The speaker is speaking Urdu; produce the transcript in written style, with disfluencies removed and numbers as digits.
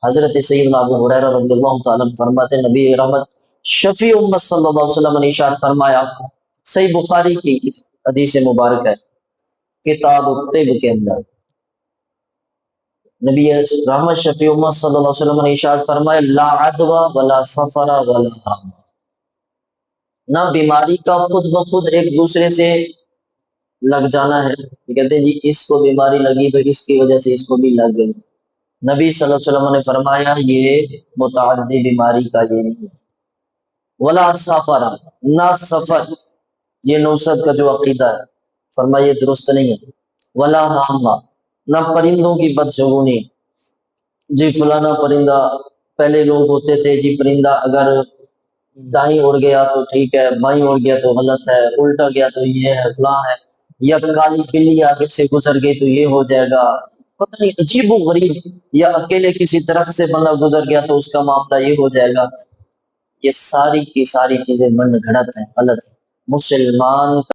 حضرت سیدنا ابو ہریرہ رضی اللہ تعالیٰ عنہ فرماتے ہیں نبی رحمت شفیع امت صلی اللہ علیہ وسلم نے ارشاد فرمایا، صحیح بخاری کی حدیث مبارک ہے کتاب الطب کے اندر، نبی رحمت شفیع امت صلی اللہ علیہ وسلم نے ارشاد فرمایا لا عدوى ولا سفر ولا حام، نہ بیماری کا خود بخود ایک دوسرے سے لگ جانا ہے، کہتے ہیں جی اس کو بیماری لگی تو اس کی وجہ سے اس کو بھی لگ گئی، نبی صلی اللہ علیہ وسلم نے فرمایا یہ متعدی بیماری کا یہ نہیں ہے، ولا سفر، نہ سفر، یہ نوسط کا جو عقیدہ ہے فرمایا یہ درست نہیں ہے، ولا حامہ، نہ پرندوں کی بدشگونی، جی فلانا پرندہ، پہلے لوگ ہوتے تھے جی پرندہ اگر دائیں اڑ گیا تو ٹھیک ہے، بائیں اڑ گیا تو غلط ہے، الٹا گیا تو یہ ہے فلاں ہے، یا کالی بلی آگے سے گزر گئی تو یہ ہو جائے گا، پتہ نہیں عجیب و غریب، یا اکیلے کسی درخت سے بندہ گزر گیا تو اس کا معاملہ یہ ہو جائے گا، یہ ساری کی ساری چیزیں من گھڑت ہیں، غلط ہے۔ مسلمان